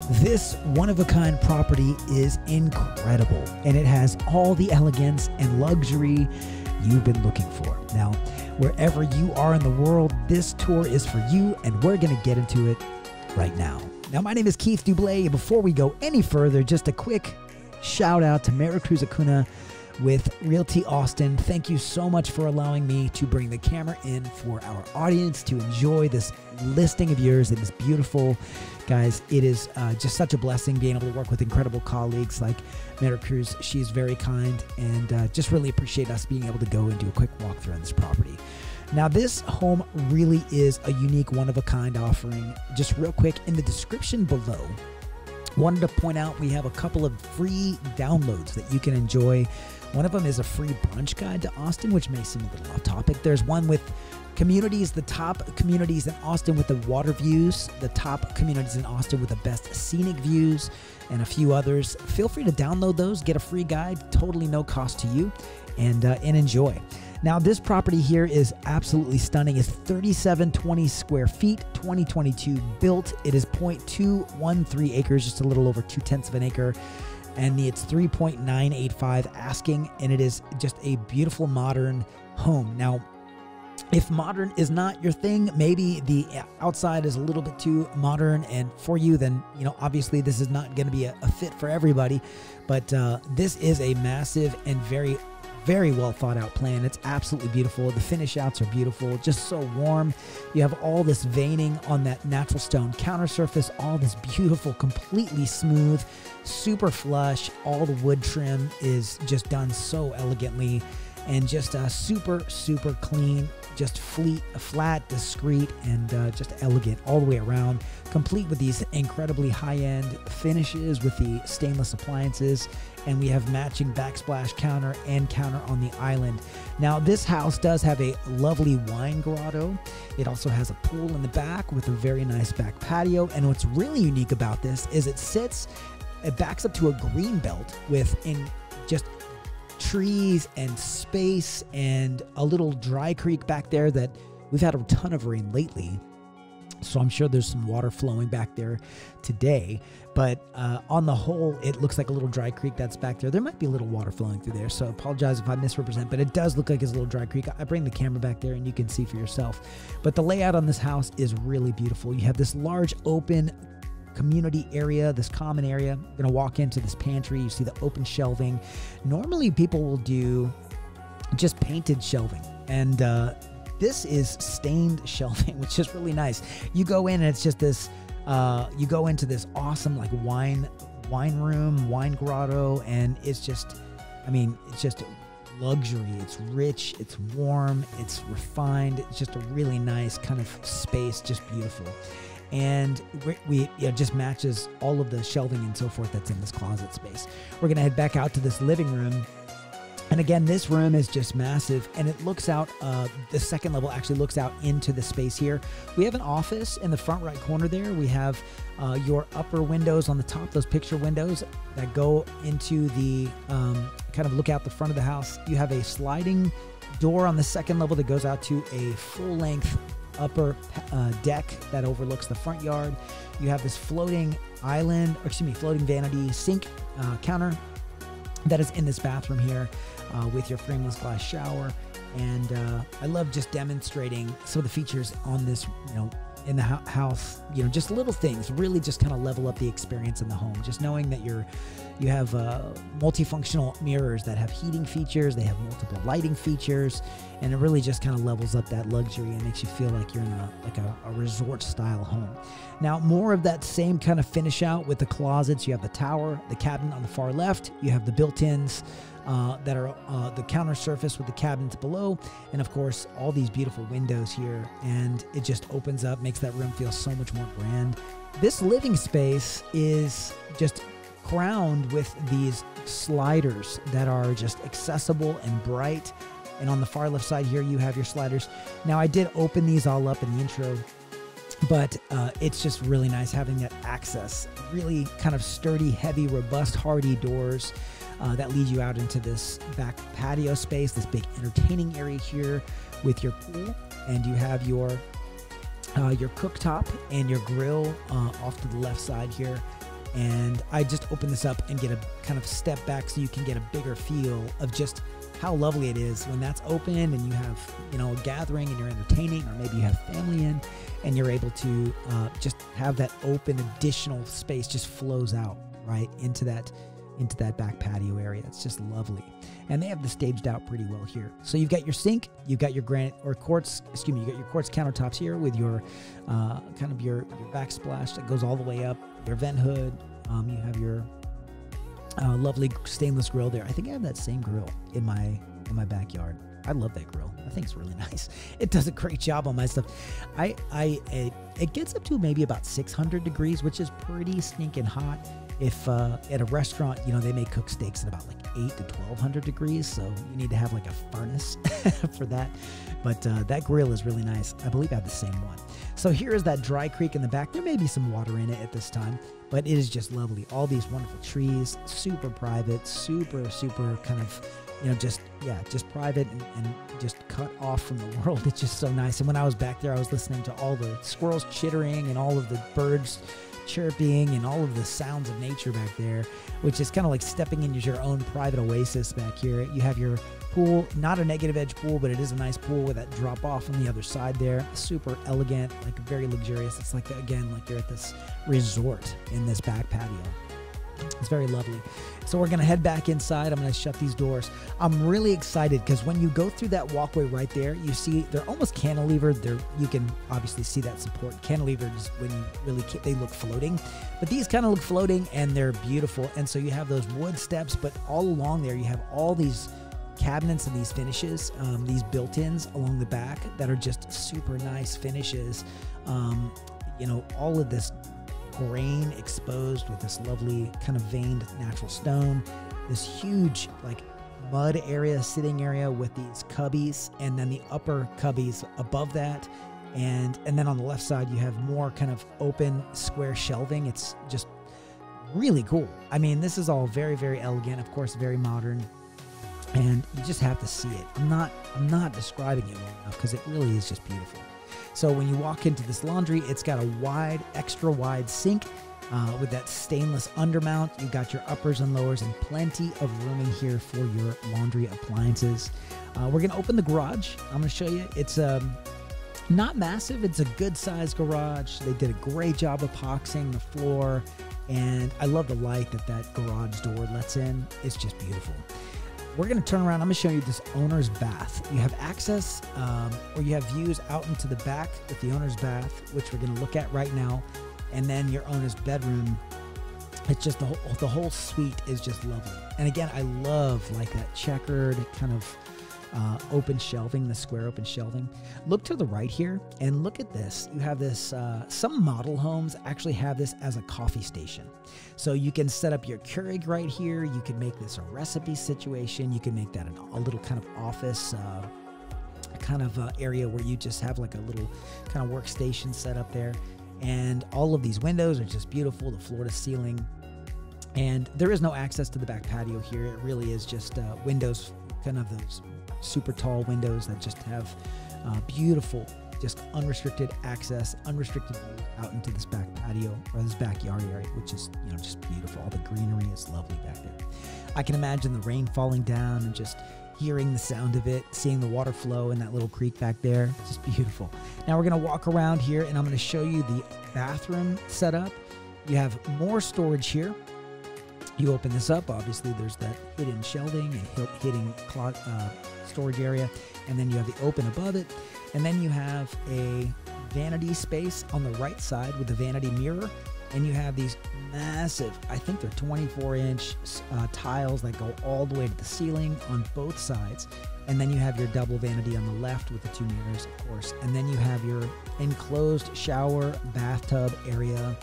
This one-of-a-kind property is incredible, and it has all the elegance and luxury you've been looking for. Now, wherever you are in the world, this tour is for you, and we're going to get into it right now. Now, my name is Keith Duble. Before we go any further, just a quick shout out to Maricruz Acuna with Realty Austin. Thank you so much for allowing me to bring the camera in for our audience to enjoy this listing of yours. It is beautiful. Guys, it is just such a blessing being able to work with incredible colleagues like Maricruz. She's very kind, and just really appreciate us being able to go and do a quick walkthrough on this property. Now, this home really is a unique one-of-a-kind offering. Just real quick, in the description below, wanted to point out we have a couple of free downloads that you can enjoy. One of them is a free brunch guide to Austin, which may seem a little off topic. There's one with communities, the top communities in Austin with the water views, the top communities in Austin with the best scenic views, and a few others. Feel free to download those, get a free guide, totally no cost to you, and enjoy. Now, this property here is absolutely stunning. It's 3,720 square feet, 2022 built. It is 0.213 acres, just a little over 2/10 of an acre. And it's 3.985 asking, and it is just a beautiful modern home. Now, if modern is not your thing, maybe the outside is a little bit too modern and for you, then, you know, obviously this is not going to be a fit for everybody. But this is a massive and very well thought out plan. It's absolutely beautiful. The finish outs are beautiful, just so warm. You have all this veining on that natural stone counter surface, all this beautiful, completely smooth, super flush. All the wood trim is just done so elegantly, and just super clean, just flat, discreet, and just elegant all the way around, complete with these incredibly high-end finishes with the stainless appliances. And we have matching backsplash counter and counter on the island. Now, this house does have a lovely wine grotto. It also has a pool in the back with a very nice back patio. And what's really unique about this is it backs up to a green belt with just trees and space and a little dry creek back there that we've had a ton of rain lately. So I'm sure there's some water flowing back there today, but on the whole, it looks like a little dry creek that's back there. There might be a little water flowing through there, so I apologize if I misrepresent, but it does look like it's a little dry creek. I bring the camera back there and you can see for yourself. But the layout on this house is really beautiful. You have this large open community area, this common area. You're gonna walk into this pantry, you see the open shelving. Normally people will do just painted shelving, and this is stained shelving, which is really nice. You go in and it's just this, you go into this awesome like wine room, wine grotto, and it's just, I mean, it's just luxury. It's rich, it's warm, it's refined. It's just a really nice kind of space, just beautiful. And it just matches all of the shelving and so forth that's in this closet space. We're gonna head back out to this living room. And again, this room is just massive, and it looks out, the second level actually looks out into the space here. We have an office in the front right corner there. We have your upper windows on the top, those picture windows that go into the, kind of look out the front of the house. You have a sliding door on the second level that goes out to a full-length upper deck that overlooks the front yard. You have this floating island, or excuse me, floating vanity sink counter that is in this bathroom here, with your frameless glass shower. And I love just demonstrating some of the features on this, you know, in the house, you know, just little things really just kind of level up the experience in the home. Just knowing that you have multifunctional mirrors that have heating features, they have multiple lighting features, and it really just kind of levels up that luxury and makes you feel like you're in a resort style home. Now, more of that same kind of finish out with the closets. You have the tower, the cabinet on the far left. You have the built-ins that are the counter surface with the cabinets below, and of course all these beautiful windows here, and it just opens up, makes that room feel so much more grand. This living space is just crowned with these sliders that are just accessible and bright, and on the far left side here you have your sliders. Now, I did open these all up in the intro, but it's just really nice having that access. Really kind of sturdy, heavy, robust, hardy doors that lead you out into this back patio space, this big entertaining area here with your pool, and you have your cooktop and your grill off to the left side here. And I just open this up and get a kind of step back so you can get a bigger feel of just how lovely it is when that's open and you have, you know, a gathering and you're entertaining, or maybe you have family in and you're able to just have that open additional space just flows out right into that back patio area. It's just lovely. And they have this staged out pretty well here. So you've got your sink, you've got your granite or quartz, you got your quartz countertops here with your kind of your backsplash that goes all the way up, your vent hood. You have your lovely stainless grill there. I think I have that same grill in my backyard. I love that grill. I think it's really nice. It does a great job on my stuff. It gets up to maybe about 600 degrees, which is pretty stinking hot. If at a restaurant, you know, they may cook steaks at about like 8 to 1200 degrees, so you need to have like a furnace for that. But that grill is really nice. I believe I have the same one. So here is that dry creek in the back. There may be some water in it at this time, but it is just lovely. All these wonderful trees, super private, super kind of, you know, just private and just cut off from the world. It's just so nice. And when I was back there, I was listening to all the squirrels chittering and all of the birds chirping and all of the sounds of nature back there, which is kind of like stepping into your own private oasis back here. You have your pool, not a negative edge pool, but it is a nice pool with that drop off on the other side there. Super elegant, like very luxurious. It's like, again, like you're at this resort in this back patio. It's very lovely. So we're going to head back inside. I'm going to shut these doors. I'm really excited because when you go through that walkway right there, you see they're almost cantilevered. You can obviously see that support. Cantilevered is when you really, they look floating. But these kind of look floating and they're beautiful. And so you have those wood steps, but all along there you have all these cabinets and these finishes, these built-ins along the back that are just super nice finishes. You know, all of this grain exposed with this lovely kind of veined natural stone, this huge like mud area, sitting area with these cubbies, and then the upper cubbies above that, and then on the left side you have more kind of open square shelving. It's just really cool. I mean, this is all very, very elegant, of course, very modern, and you just have to see it. I'm not describing it well enough because it really is just beautiful. So when you walk into this laundry, it's got a wide, extra wide sink with that stainless undermount. You've got your uppers and lowers and plenty of room in here for your laundry appliances. We're going to open the garage. I'm going to show you. It's not massive. It's a good sized garage. They did a great job epoxying the floor. And I love the light that garage door lets in. It's just beautiful. We're going to turn around. I'm going to show you this owner's bath. You have access or you have views out into the back with the owner's bath, which we're going to look at right now. And then your owner's bedroom. It's just the whole suite is just lovely. And again, I love like that checkered kind of open shelving, the square open shelving. Look to the right here and look at this. You have this, some model homes actually have this as a coffee station. So you can set up your Keurig right here. You can make this a recipe situation. You can make that a little kind of office kind of area where you just have like a little kind of workstation set up there. And all of these windows are just beautiful, the floor to ceiling. And there is no access to the back patio here. It really is just windows, kind of those super tall windows that just have beautiful, just unrestricted access, unrestricted view out into this back patio or this backyard area, which is, you know, just beautiful. All the greenery is lovely back there. I can imagine the rain falling down and just hearing the sound of it, seeing the water flow in that little creek back there. It's just beautiful. Now we're going to walk around here and I'm going to show you the bathroom setup. You have more storage here. You open this up, obviously there's that hidden shelving and hidden storage area, and then you have the open above it, and then you have a vanity space on the right side with the vanity mirror, and you have these massive, I think they're 24-inch tiles that go all the way to the ceiling on both sides, and then you have your double vanity on the left with the two mirrors, of course, and then you have your enclosed shower bathtub area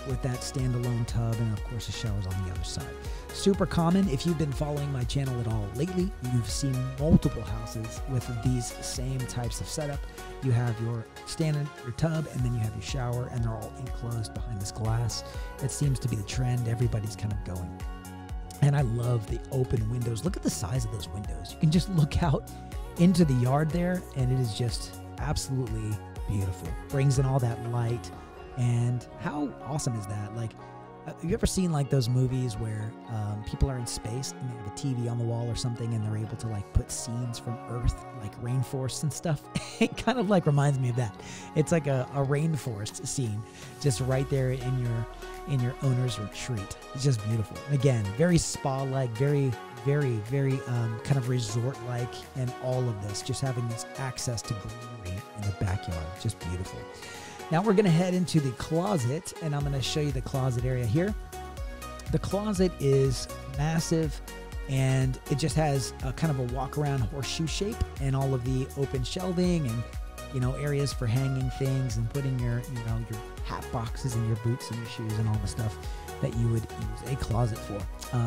with that standalone tub, and of course the shower's on the other side. Super common. If you've been following my channel at all lately, you've seen multiple houses with these same types of setup. You have your tub, and then you have your shower, and they're all enclosed behind this glass. It seems to be the trend. Everybody's kind of going. And I love the open windows. Look at the size of those windows. You can just look out into the yard there, and it is just absolutely beautiful. Brings in all that light. And how awesome is that? Like, Have you ever seen like those movies where people are in space and they have a TV on the wall or something and they're able to like put scenes from Earth, like rainforests and stuff? It kind of like reminds me of that. It's like a rainforest scene just right there in your owner's retreat. It's just beautiful. And again, very spa-like, very kind of resort-like, and all of this, just having this access to greenery in the backyard. Just beautiful. Now we're going to head into the closet, and I'm going to show you the closet area here. The closet is massive, and it just has a kind of a walk-around horseshoe shape, and all of the open shelving and, you know, areas for hanging things and putting your hat boxes and your boots and your shoes and all the stuff that you would use a closet for.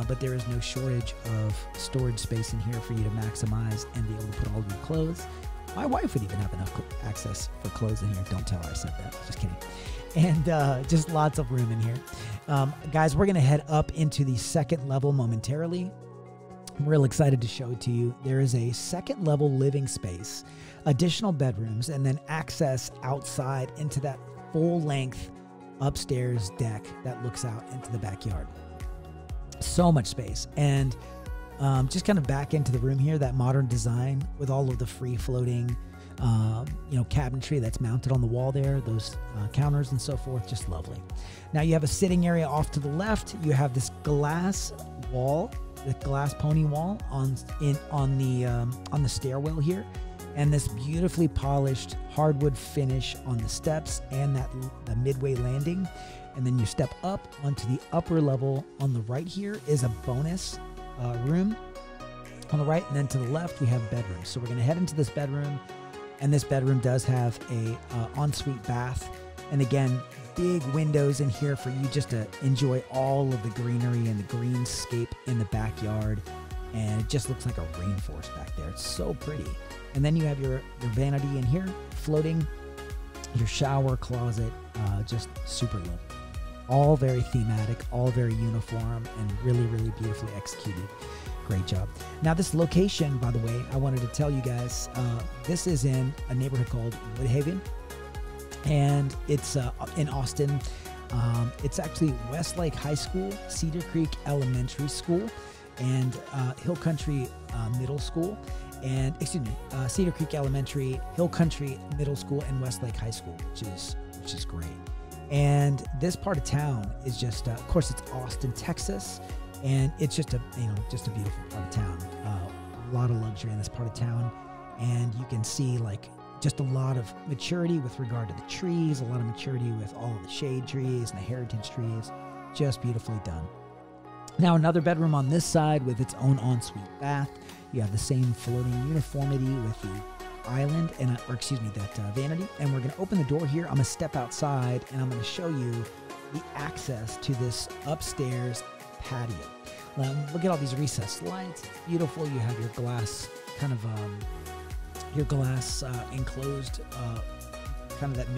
But there is no shortage of storage space in here for you to maximize and be able to put all your clothes. My wife would even have enough access for clothes in here. Don't tell her I said that. Just kidding. And just lots of room in here. Guys, we're going to head up into the second level momentarily. I'm real excited to show it to you. There is a second level living space, additional bedrooms, and then access outside into that full length upstairs deck that looks out into the backyard. So much space. And just kind of back into the room here, that modern design with all of the free floating, cabinetry that's mounted on the wall there, those counters and so forth, just lovely. Now you have a sitting area off to the left. You have this glass wall, the glass pony wall on the stairwell here, and this beautifully polished hardwood finish on the steps and the midway landing. And then you step up onto the upper level. On the right here is a bonus room on the right, and then to the left we have bedrooms. So we're going to head into this bedroom, and this bedroom does have a ensuite bath, and again, big windows in here for you just to enjoy all of the greenery and the greenscape in the backyard, and it just looks like a rainforest back there. It's so pretty. And then you have your vanity in here floating, your shower closet, just super lovely. All very thematic, all very uniform, and really, really beautifully executed. Great job. Now this location, by the way, I wanted to tell you guys, this is in a neighborhood called Woodhaven, and it's in Austin. It's actually Westlake High School, Cedar Creek Elementary School, and Hill Country Middle School, and Cedar Creek Elementary, Hill Country Middle School, and Westlake High School, which is great. And this part of town is just, of course, it's Austin, Texas, and it's just a beautiful part of town. A lot of luxury in this part of town, and you can see like just a lot of maturity with regard to the trees, a lot of maturity with all of the shade trees and the heritage trees. Just beautifully done. Now another bedroom on this side with its own ensuite bath. You have the same floating uniformity with the island and that vanity, and we're going to open the door here. I'm going to step outside and I'm going to show you the access to this upstairs patio. Look at all these recessed lights. It's beautiful. You have your glass kind of enclosed kind of that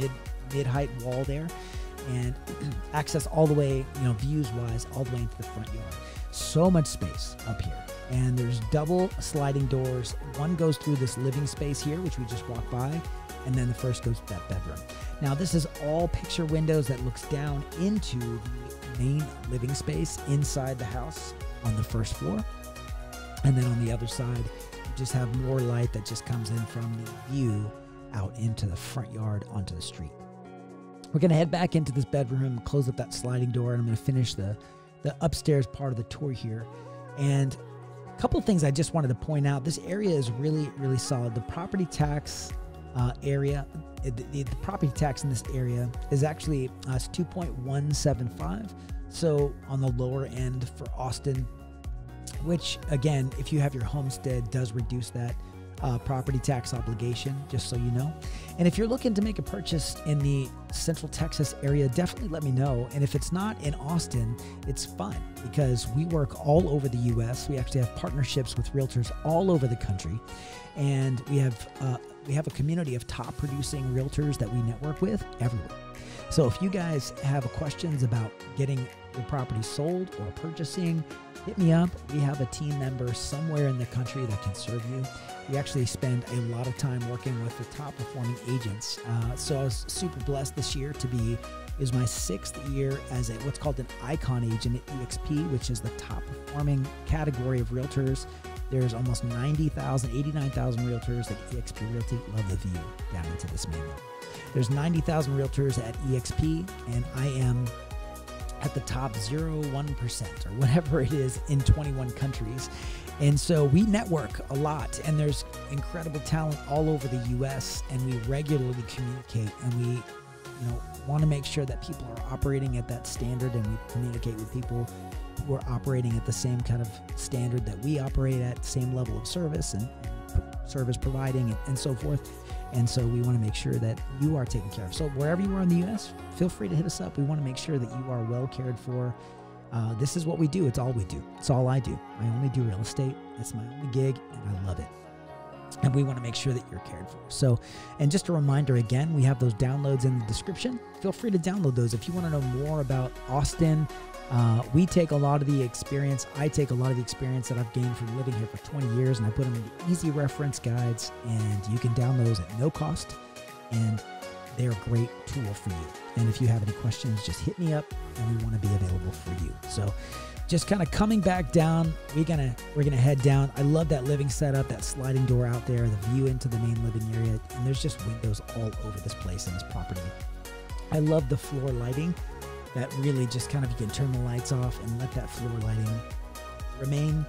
mid-height wall there, and access all the way, views wise, all the way into the front yard. So much space up here. And there's double sliding doors. One goes through this living space here, which we just walked by, and then the first goes to that bedroom. Now this is all picture windows that looks down into the main living space inside the house on the first floor. And then on the other side, you just have more light that just comes in from the view out into the front yard onto the street. We're going to head back into this bedroom, close up that sliding door, and I'm going to finish the upstairs part of the tour here. And a couple of things I just wanted to point out. This area is really, really solid. The property tax area, the property tax in this area is actually it's 2.175. So on the lower end for Austin, which again, if you have your homestead, does reduce that property tax obligation, just so you know. And if you're looking to make a purchase in the Central Texas area, definitely let me know. And if it's not in Austin, it's fine, because we work all over the U.S. We actually have partnerships with realtors all over the country, and we have a community of top producing realtors that we network with everywhere. So if you guys have questions about getting your property sold or purchasing, hit me up. We have a team member somewhere in the country that can serve you. We actually spend a lot of time working with the top performing agents. So I was super blessed this year to be It was my 6th year as what's called an icon agent at EXP, which is the top performing category of realtors. There's almost 90,000, 89,000 realtors at EXP Realty. Love the view down into this main level. There's 90,000 realtors at EXP, and I am at the top 0.1% or whatever it is in 21 countries. And so we network a lot, and there's incredible talent all over the US, and we regularly communicate, and we, want to make sure that people are operating at that standard, and we communicate with people who are operating at the same kind of standard that we operate at, same level of service and service providing and so forth. And so we want to make sure that you are taken care of. So wherever you are in the US, feel free to hit us up. We want to make sure that you are well cared for. This is what we do. It's all we do. It's all I do. I only do real estate. It's my only gig, and I love it. And we want to make sure that you're cared for. So, and just a reminder again, we have those downloads in the description. Feel free to download those. If you want to know more about Austin, we take a lot of the experience. I take a lot of the experience that I've gained from living here for 20 years, and I put them into easy reference guides, and you can download those at no cost, and they're a great tool for you. And if you have any questions, just hit me up, and we want to be available for you. So just kind of coming back down, we're gonna head down. I love that living setup, that sliding door out there, the view into the main living area, and there's just windows all over this place in this property. I love the floor lighting. That really just kind of, you can turn the lights off and let that floor lighting remain.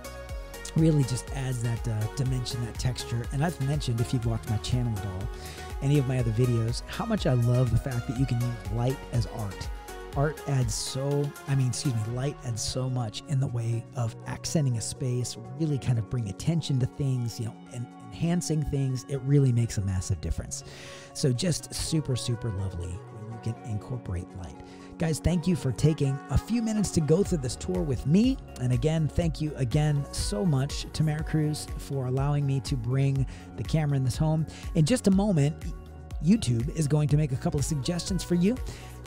Really just adds that dimension, that texture. And I've mentioned, if you've watched my channel at all, any of my other videos, how much I love the fact that you can use light as art. Light adds so much in the way of accenting a space, really kind of bring attention to things, and enhancing things. It really makes a massive difference. So just super, super lovely when you can incorporate light. Guys, thank you for taking a few minutes to go through this tour with me. And again, thank you again so much to Maricruz for allowing me to bring the camera in this home. In just a moment, YouTube is going to make a couple of suggestions for you.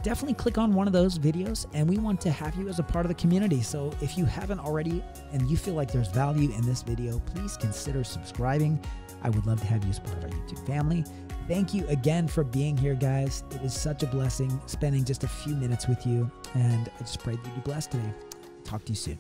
Definitely click on one of those videos, and we want to have you as a part of the community. So if you haven't already and you feel like there's value in this video, please consider subscribing. I would love to have you as part of our YouTube family. Thank you again for being here, guys. It is such a blessing spending just a few minutes with you, and I just pray that you be blessed today. Talk to you soon.